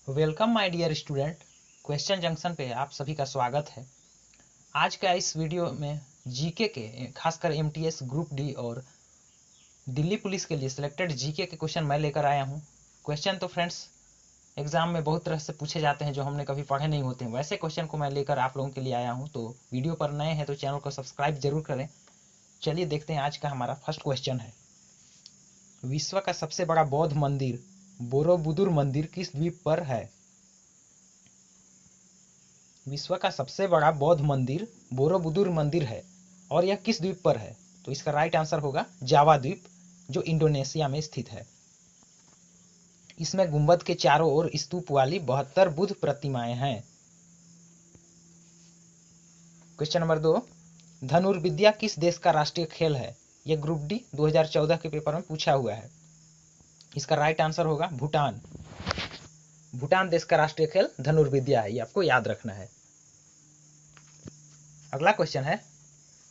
Welcome my dear student. Question junction पे आप सभी का स्वागत है। आज का इस वीडियो में जीके के खासकर एमटीएस ग्रुप डी और दिल्ली पुलिस के लिए सिलेक्टेड जीके के क्वेश्चन मैं लेकर आया हूं। क्वेश्चन तो फ्रेंड्स एग्जाम में बहुत तरह से पूछे जाते हैं जो हमने कभी पढ़े नहीं होते हैं, वैसे क्वेश्चन को मैं लेकर आप लोगों के लिए आया हूँ। तो वीडियो पर नए हैं तो चैनल को सब्सक्राइब जरूर करें। चलिए देखते हैं आज का हमारा फर्स्ट क्वेश्चन है। विश्व का सबसे बड़ा बौद्ध मंदिर बोरोबुदुर मंदिर किस द्वीप पर है? विश्व का सबसे बड़ा बौद्ध मंदिर बोरोबुदुर मंदिर है और यह किस द्वीप पर है? तो इसका राइट आंसर होगा जावा द्वीप, जो इंडोनेशिया में स्थित है। इसमें गुंबद के चारों ओर स्तूप वाली 72 बुद्ध प्रतिमाएं हैं। क्वेश्चन नंबर 2, धनुर्विद्या किस देश का राष्ट्रीय खेल है? यह ग्रुप डी 2014 के पेपर में पूछा हुआ है। इसका राइट आंसर होगा भूटान। भूटान देश का राष्ट्रीय खेल धनुर्विद्या है, ये आपको याद रखना है। अगला क्वेश्चन है,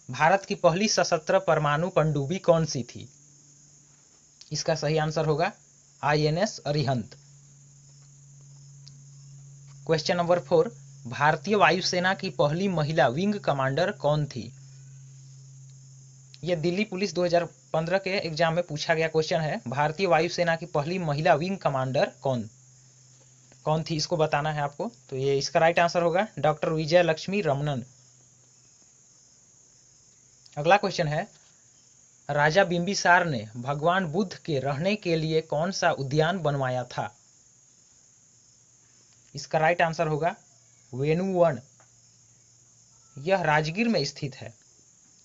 भारत की पहली सशस्त्र परमाणु पनडुब्बी कौन सी थी? इसका सही आंसर होगा आईएनएस अरिहंत। क्वेश्चन नंबर 4, भारतीय वायुसेना की पहली महिला विंग कमांडर कौन थी? यह दिल्ली पुलिस 2015 के एग्जाम में पूछा गया क्वेश्चन है। भारतीय वायुसेना की पहली महिला विंग कमांडर कौन थी, इसको बताना है आपको। तो ये इसका राइट आंसर होगा डॉक्टर विजय लक्ष्मी रमनन। अगला क्वेश्चन है, राजा बिंबिसार ने भगवान बुद्ध के रहने के लिए कौन सा उद्यान बनवाया था? इसका राइट आंसर होगा वेणुवन। यह राजगीर में स्थित है,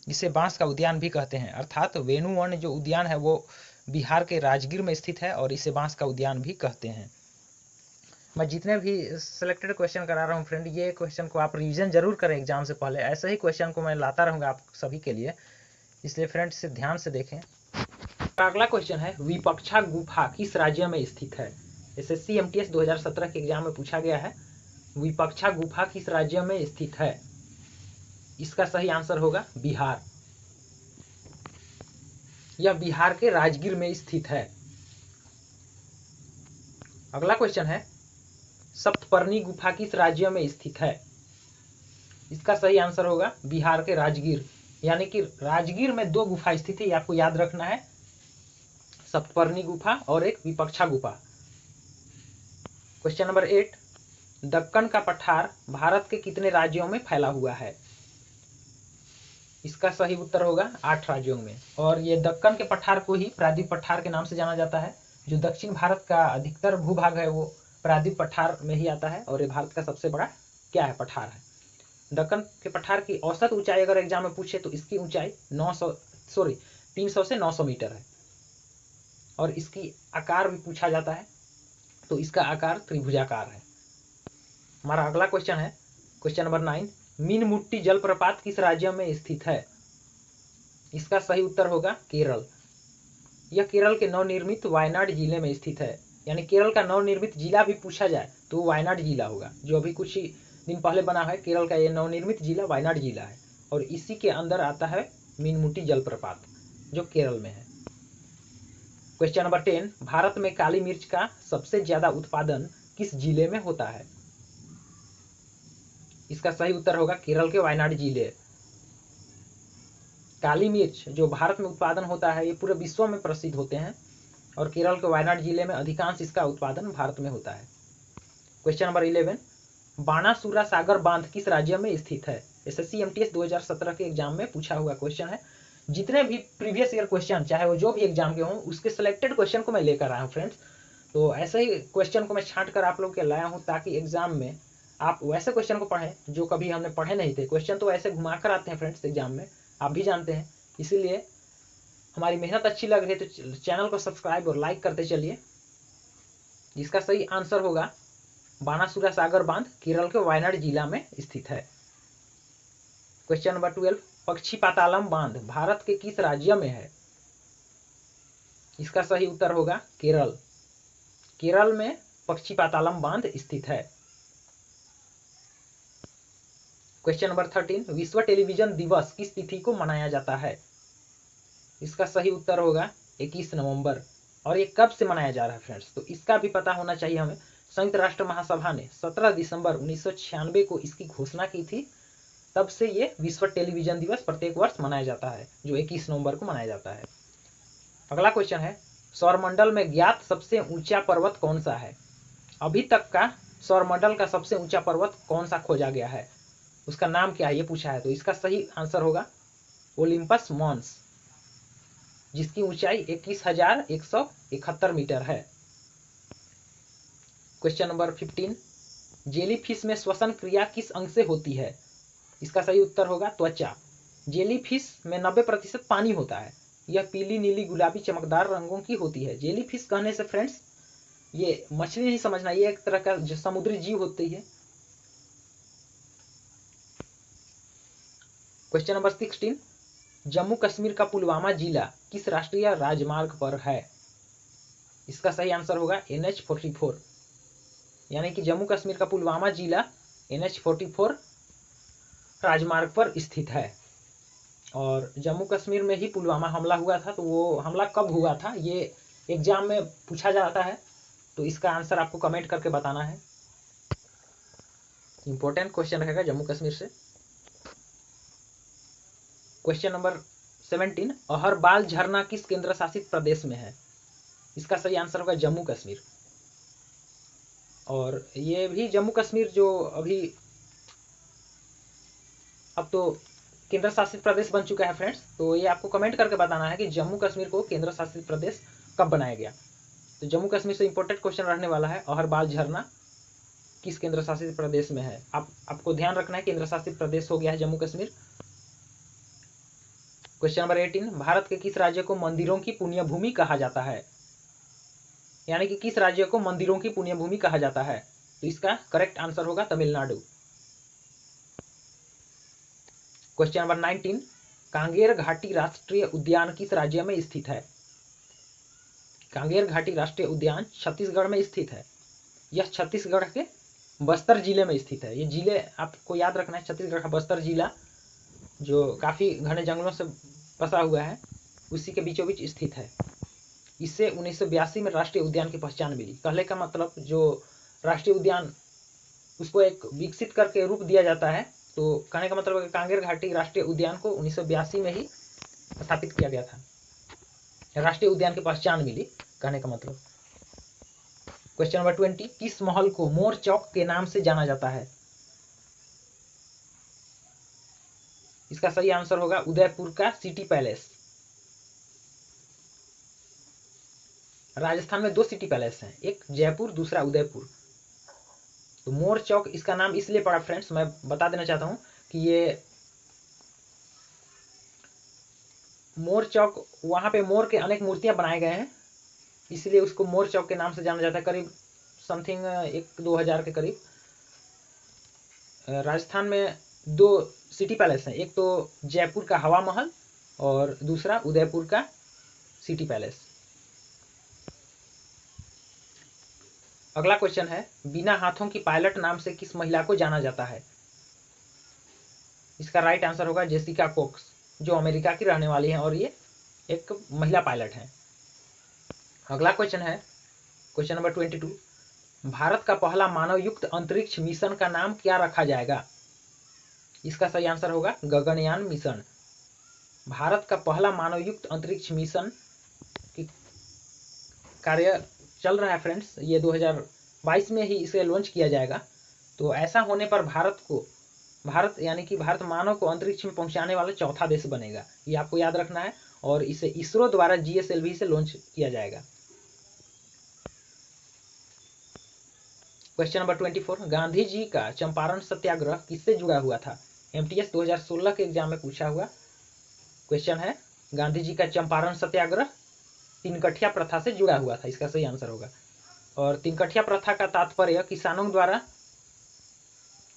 जिसे बांस का उद्यान भी कहते हैं। अर्थात वेणुवन जो उद्यान है वो बिहार के राजगीर में स्थित है और इसे बांस का उद्यान भी कहते हैं। मैं जितने भी सिलेक्टेड क्वेश्चन करा रहा हूँ फ्रेंड, ये क्वेश्चन को आप रिवीजन जरूर करें एग्जाम से पहले। ऐसे ही क्वेश्चन को मैं लाता रहूँगा आप सभी के लिए, इसलिए फ्रेंड से ध्यान से देखें। अगला क्वेश्चन है, विपक्षा गुफा किस राज्य में स्थित है? एसएससी एमटीएस 2017 के एग्जाम में पूछा गया है। विपक्षा गुफा किस राज्य में स्थित है? इसका सही आंसर होगा बिहार। यह बिहार के राजगीर में स्थित है। अगला क्वेश्चन है, सप्तपर्णी गुफा किस राज्य में स्थित है? इसका सही आंसर होगा बिहार के राजगीर। यानी कि राजगीर में 2 गुफा स्थित है, ये आपको याद रखना है, सप्तपर्णी गुफा और एक विपक्षा गुफा। क्वेश्चन नंबर 8, दक्कन का पठार भारत के कितने राज्यों में फैला हुआ है? इसका सही उत्तर होगा 8 राज्यों में। और ये दक्कन के पठार को ही प्रायद्वीप पठार के नाम से जाना जाता है। जो दक्षिण भारत का अधिकतर भूभाग है वो प्रायद्वीप पठार में ही आता है और ये भारत का सबसे बड़ा क्या है, पठार है। दक्कन के पठार की औसत ऊंचाई अगर एग्जाम में पूछे तो इसकी ऊंचाई 300 से 900 मीटर है। और इसकी आकार भी पूछा जाता है तो इसका आकार त्रिभुजाकार है। हमारा अगला क्वेश्चन है, क्वेश्चन नंबर 9, मीनमुट्टी जलप्रपात किस राज्य में स्थित है? इसका सही उत्तर होगा केरल। यह केरल के नवनिर्मित वायनाड जिले में स्थित है। यानी केरल का नवनिर्मित जिला भी पूछा जाए तो वायनाड जिला होगा, जो अभी कुछ ही दिन पहले बना है। केरल का यह नवनिर्मित जिला वायनाड जिला है और इसी के अंदर आता है मीनमुट्टी जलप्रपात जो केरल में है। क्वेश्चन नंबर 10, भारत में काली मिर्च का सबसे ज्यादा उत्पादन किस जिले में होता है? इसका सही उत्तर होगा केरल के वायनाड जिले। काली मिर्च जो भारत में उत्पादन होता है ये पूरे विश्व में प्रसिद्ध होते हैं और केरल के वायनाड जिले में अधिकांश इसका उत्पादन भारत में होता है। क्वेश्चन नंबर 11, बाणासुरा सागर बांध किस राज्य में स्थित है? एसएससी एमटीएस 2017 के एग्जाम में पूछा हुआ क्वेश्चन है। जितने भी प्रीवियस ईयर क्वेश्चन चाहे वो जो भी एग्जाम के हों उसके सिलेक्टेड क्वेश्चन को मैं लेकर आया हूँ फ्रेंड्स। तो ऐसे ही क्वेश्चन को मैं छांट कर आप लोग के लाया हूँ ताकि एग्जाम में आप वैसे क्वेश्चन को पढ़ें जो कभी हमने पढ़े नहीं थे। क्वेश्चन तो ऐसे घुमा कर आते हैं फ्रेंड्स एग्जाम में, आप भी जानते हैं। इसीलिए हमारी मेहनत अच्छी लग रही है तो चैनल को सब्सक्राइब और लाइक करते चलिए। जिसका सही आंसर होगा बाणासुरा सागर बांध केरल के वायनाड जिला में स्थित है। क्वेश्चन नंबर 12, पक्षी पातालम बांध भारत के किस राज्य में है? इसका सही उत्तर होगा केरल। केरल में पक्षी पातालम बांध स्थित है। क्वेश्चन नंबर 13, विश्व टेलीविजन दिवस किस तिथि को मनाया जाता है? इसका सही उत्तर होगा 21 नवंबर। और ये कब से मनाया जा रहा है फ्रेंड्स? तो इसका भी पता होना चाहिए हमें। संयुक्त राष्ट्र महासभा ने 17 दिसंबर 1996 को इसकी घोषणा की थी। तब से ये विश्व टेलीविजन दिवस प्रत्येक वर्ष मनाया जाता है, जो 21 नवंबर को मनाया जाता है। अगला क्वेश्चन है, सौरमंडल में ज्ञात सबसे ऊंचा पर्वत कौन सा है? अभी तक का सौरमंडल का सबसे ऊंचा पर्वत कौन सा खोजा गया है, उसका नाम क्या है, ये पूछा है। तो इसका सही आंसर होगा ओलिम्पस मॉन्स, जिसकी ऊंचाई 21,171 मीटर है। क्वेश्चन नंबर 15, जेलीफिश में श्वसन क्रिया किस अंग से होती है? इसका सही उत्तर होगा त्वचा। जेलीफिश में 90% पानी होता है। यह पीली, नीली, गुलाबी, चमकदार रंगों की होती है। जेलीफिश कहने से फ्रेंड्स ये मछली नहीं समझना, ये एक तरह का जो समुद्री जीव होती है। क्वेश्चन नंबर 16, जम्मू कश्मीर का पुलवामा जिला किस राष्ट्रीय राजमार्ग पर है? इसका सही आंसर होगा NH44, यानी कि जम्मू कश्मीर का पुलवामा जिला NH44 राजमार्ग पर स्थित है। और जम्मू कश्मीर में ही पुलवामा हमला हुआ था। तो वो हमला कब हुआ था, ये एग्जाम में पूछा जाता है। तो इसका आंसर आपको कमेंट करके बताना है। इंपॉर्टेंट क्वेश्चन रहेगा जम्मू कश्मीर से। क्वेश्चन नंबर 17, अहरबाल झरना किस केंद्र शासित प्रदेश में है? इसका सही आंसर होगा जम्मू कश्मीर। और ये भी जम्मू कश्मीर जो अभी अब तो केंद्र शासित प्रदेश बन चुका है फ्रेंड्स। तो ये आपको कमेंट करके बताना है कि जम्मू कश्मीर को केंद्र शासित प्रदेश कब बनाया गया। तो जम्मू कश्मीर से इंपॉर्टेंट क्वेश्चन रहने वाला है, अहरबाल झरना किस केंद्र शासित प्रदेश में है? आपको ध्यान रखना है, केंद्र शासित प्रदेश हो गया है जम्मू कश्मीर। क्वेश्चन नंबर 18, भारत के किस राज्य को मंदिरों की पुण्य भूमि कहा जाता है? यानी कि किस राज्य को मंदिरों की पुण्य भूमि कहा जाता है? तो इसका करेक्ट आंसर होगा तमिलनाडु। क्वेश्चन नंबर 19, कांगेर घाटी राष्ट्रीय उद्यान किस राज्य में स्थित है? कांगेर घाटी राष्ट्रीय उद्यान छत्तीसगढ़ में स्थित है। यह छत्तीसगढ़ के बस्तर जिले में स्थित है। ये जिले आपको याद रखना है, छत्तीसगढ़ का बस्तर जिला जो काफी घने जंगलों से बसा हुआ है, उसी के बीचों बीच स्थित है। इससे 1982 में राष्ट्रीय उद्यान की पहचान मिली। कहने का मतलब जो राष्ट्रीय उद्यान उसको एक विकसित करके रूप दिया जाता है। तो कहने का मतलब है कांगेर घाटी राष्ट्रीय उद्यान को 1982 में ही स्थापित किया गया था, राष्ट्रीय उद्यान की पहचान मिली, कहने का मतलब। क्वेश्चन नंबर 20, किस महल को मोर चौक के नाम से जाना जाता है? इसका सही आंसर होगा उदयपुर का सिटी पैलेस। राजस्थान में 2 सिटी पैलेस हैं, एक जयपुर, दूसरा उदयपुर। तो मोर चौक इसका नाम इसलिए पड़ा फ्रेंड्स, मैं बता देना चाहता हूं कि ये मोर चौक, वहां पे मोर के अनेक मूर्तियां बनाए गए हैं, इसलिए उसको मोर चौक के नाम से जाना जाता है। करीब समथिंग 1-2 हज़ार के करीब राजस्थान में 2 सिटी पैलेस हैं, एक तो जयपुर का हवा महल और दूसरा उदयपुर का सिटी पैलेस। अगला क्वेश्चन है, बिना हाथों की पायलट नाम से किस महिला को जाना जाता है? इसका राइट आंसर होगा जेसिका कोक्स, जो अमेरिका की रहने वाली है और ये एक महिला पायलट है। अगला क्वेश्चन है क्वेश्चन नंबर 22, भारत का पहला मानव युक्त अंतरिक्ष मिशन का नाम क्या रखा जाएगा? इसका सही आंसर होगा गगनयान मिशन। भारत का पहला मानव युक्त अंतरिक्ष मिशन की कार्य चल रहा है फ्रेंड्स, ये 2022 में ही इसे लॉन्च किया जाएगा। तो ऐसा होने पर भारत यानी कि भारत मानव को अंतरिक्ष में पहुंचाने वाला चौथा देश बनेगा, ये आपको याद रखना है। और इसे इसरो द्वारा GSLV से लॉन्च किया जाएगा। क्वेश्चन नंबर 24, गांधी जी का चंपारण सत्याग्रह किससे जुड़ा हुआ था? MTS 2016 के एग्जाम में पूछा हुआ क्वेश्चन है। गांधी जी का चंपारण सत्याग्रह तीनकठिया प्रथा से जुड़ा हुआ था, इसका सही आंसर होगा। और तीनकठिया प्रथा का तात्पर्य किसानों द्वारा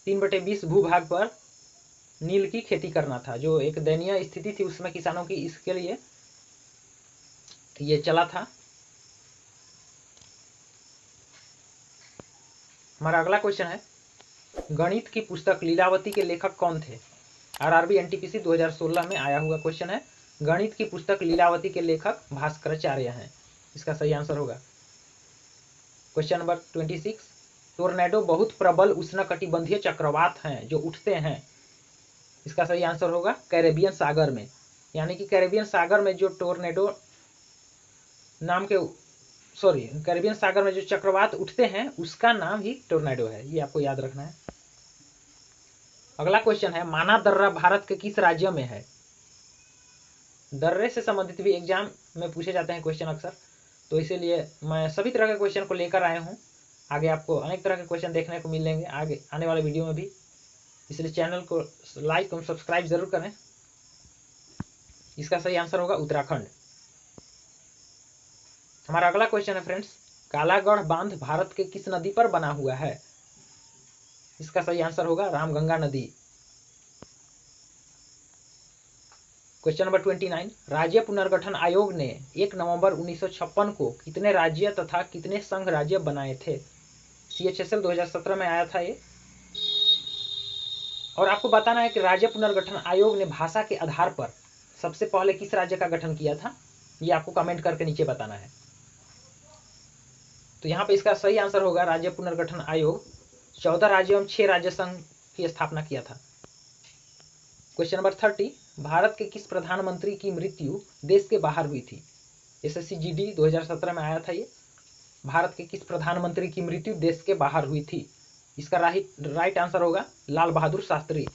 3/20 भूभाग पर नील की खेती करना था, जो एक दयनीय स्थिति थी उसमें किसानों की, इसके लिए ये चला था। हमारा अगला क्वेश्चन है, गणित की पुस्तक लीलावती के लेखक कौन थे? RRB NTPC 2016 में आया हुआ क्वेश्चन है। गणित की पुस्तक लीलावती के लेखक भास्कराचार्य हैं, इसका सही आंसर होगा। क्वेश्चन नंबर 26, टोर्नेडो बहुत प्रबल उष्णकटिबंधीय चक्रवात हैं जो उठते हैं। इसका सही आंसर होगा कैरेबियन सागर में, यानी कि कैरेबियन सागर में जो टोर्नेडो नाम के कैरेबियन सागर में जो चक्रवात उठते हैं उसका नाम ही टोर्नेडो है, ये आपको याद रखना है। अगला क्वेश्चन है, माना दर्रा भारत के किस राज्य में है? दर्रे से संबंधित भी एग्जाम में पूछे जाते हैं क्वेश्चन अक्सर, तो इसीलिए मैं सभी तरह के क्वेश्चन को लेकर आया हूँ। आगे आपको अनेक तरह के क्वेश्चन देखने को मिलेंगे आगे आने वाले वीडियो में भी, इसलिए चैनल को लाइक और सब्सक्राइब जरूर करें। इसका सही आंसर होगा उत्तराखंड। हमारा अगला क्वेश्चन है फ्रेंड्स, कालागढ़ बांध भारत के किस नदी पर बना हुआ है? इसका सही आंसर होगा रामगंगा नदी। क्वेश्चन नंबर 29, राज्य पुनर्गठन आयोग ने 1 नवंबर 1956 को कितने राज्य तथा कितने संघ राज्य बनाए थे? CHSL 2017 में आया था ये। और आपको बताना है कि राज्य पुनर्गठन आयोग ने भाषा के आधार पर सबसे पहले किस राज्य का गठन किया था, ये आपको कमेंट करके नीचे बताना है। तो यहाँ पे इसका सही आंसर होगा राज्य पुनर्गठन आयोग 14 राज्यों एवं 6 राज्य संघ की स्थापना किया था। क्वेश्चन नंबर 30, भारत के किस प्रधानमंत्री की मृत्यु देश के बाहर हुई थी? SSC GD 2017 में आया था ये। भारत के किस प्रधानमंत्री की मृत्यु देश के बाहर हुई थी? इसका राइट आंसर होगा लाल बहादुर शास्त्री।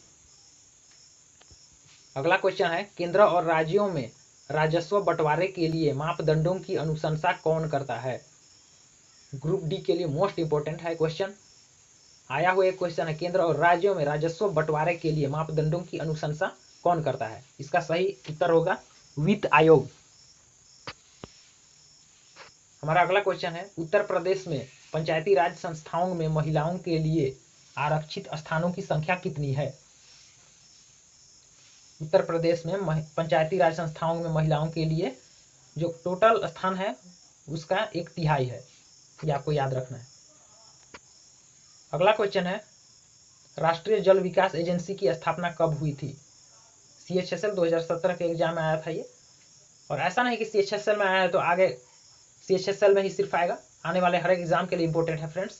अगला क्वेश्चन है, केंद्र और राज्यों में राजस्व बंटवारे के लिए मापदंडों की अनुशंसा कौन करता है? ग्रुप डी के लिए मोस्ट इंपोर्टेंट है क्वेश्चन, आया हुआ एक क्वेश्चन है, केंद्र और राज्यों में राजस्व बंटवारे के लिए मापदंडों की अनुशंसा कौन करता है? इसका सही उत्तर होगा वित्त आयोग। हमारा अगला क्वेश्चन है, उत्तर प्रदेश में पंचायती राज संस्थाओं में महिलाओं के लिए आरक्षित स्थानों की संख्या कितनी है? उत्तर प्रदेश में पंचायती राज संस्थाओं में महिलाओं के लिए जो टोटल स्थान है उसका 1/3 है, ये आपको याद रखना है। अगला क्वेश्चन है, राष्ट्रीय जल विकास एजेंसी की स्थापना कब हुई थी? CHSL 2017 के एग्जाम में आया था ये। और ऐसा नहीं कि CHSL में आया है तो आगे CHSL में ही सिर्फ आएगा, आने वाले हर एक एग्जाम के लिए इंपॉर्टेंट है फ्रेंड्स।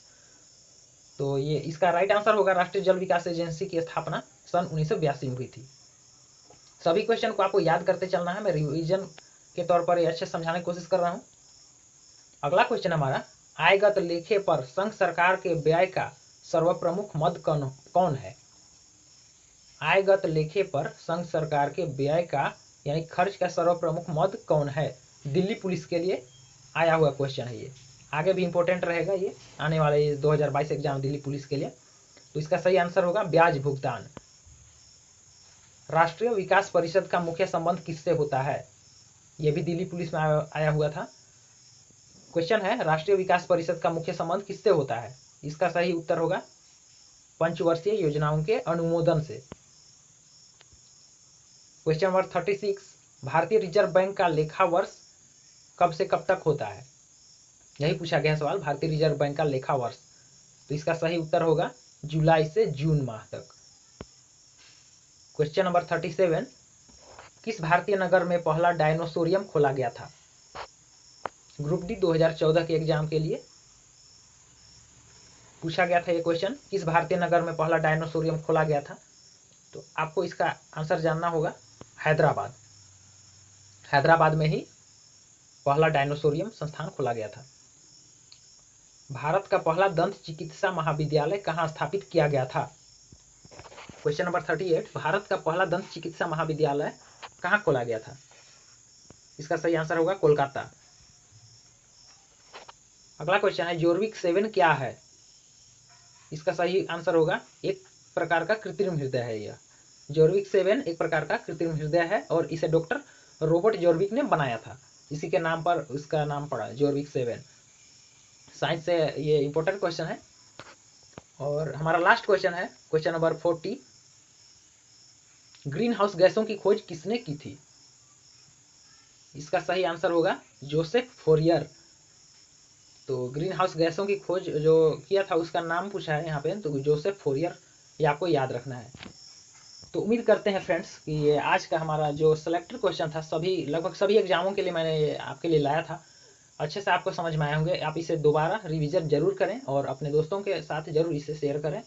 तो ये इसका राइट आंसर होगा राष्ट्रीय जल विकास एजेंसी की स्थापना सन 1982 में हुई थी। सभी क्वेश्चन को आपको याद करते चलना है, मैं रिवीजन के तौर पर ये अच्छे समझाने की कोशिश कर रहा हूँ। अगला क्वेश्चन हमारा, आयगत लेखे पर संघ सरकार के व्यय का सर्वप्रमुख मद कौन है? आयगत लेखे पर संघ सरकार के व्यय का यानी खर्च का सर्वप्रमुख मद कौन है? दिल्ली पुलिस के लिए आया हुआ क्वेश्चन है ये, आगे भी इंपॉर्टेंट रहेगा ये आने वाले 2022 एग्जाम दिल्ली पुलिस के लिए। तो इसका सही आंसर होगा ब्याज भुगतान। राष्ट्रीय विकास परिषद का मुख्य संबंध किससे होता है? यह भी दिल्ली पुलिस में आया हुआ था। क्वेश्चन है, राष्ट्रीय विकास परिषद का मुख्य संबंध किससे होता है? इसका सही उत्तर होगा पंचवर्षीय योजनाओं के अनुमोदन से। क्वेश्चन नंबर 36, भारतीय रिजर्व बैंक का लेखा वर्ष कब से कब तक होता है? यही पूछा गया सवाल, भारतीय रिजर्व बैंक का लेखा वर्ष। तो इसका सही उत्तर होगा जुलाई से जून माह तक। क्वेश्चन नंबर 37, किस भारतीय नगर में पहला डायनोसोरियम खोला गया था? ग्रुप डी 2014 के एग्जाम के लिए पूछा गया था ये क्वेश्चन, किस भारतीय नगर में पहला डायनोसोरियम खोला गया था? तो आपको इसका आंसर जानना होगा हैदराबाद। हैदराबाद में ही पहला डायनोसोरियम संस्थान खोला गया था। भारत का पहला दंत चिकित्सा महाविद्यालय कहाँ स्थापित किया गया था? क्वेश्चन नंबर 38, भारत का पहला दंत चिकित्सा महाविद्यालय कहाँ खोला गया था? इसका सही आंसर होगा कोलकाता। अगला क्वेश्चन है, जोर्विक 7 क्या है? इसका सही आंसर होगा एक प्रकार का कृत्रिम हृदय है यह। जोर्विक 7 एक प्रकार का कृत्रिम हृदय है और इसे डॉक्टर रॉबर्ट जोर्विक ने बनाया था, इसी के नाम पर उसका नाम पड़ा जोर्विक 7। साइंस से ये इंपॉर्टेंट क्वेश्चन है। और हमारा लास्ट क्वेश्चन है क्वेश्चन नंबर 40, ग्रीन हाउस गैसों की खोज किसने की थी? इसका सही आंसर होगा जोसेफ फोरियर। तो ग्रीन हाउस गैसों की खोज जो किया था उसका नाम पूछा है यहाँ पे, तो जोसेफ फोरियर, ये आपको याद रखना है। तो उम्मीद करते हैं फ्रेंड्स कि ये आज का हमारा जो सिलेक्टेड क्वेश्चन था सभी लगभग सभी एग्जामों के लिए मैंने आपके लिए लाया था, अच्छे से आपको समझ में आए होंगे। आप इसे दोबारा रिवीजन जरूर करें और अपने दोस्तों के साथ जरूर इसे शेयर करें।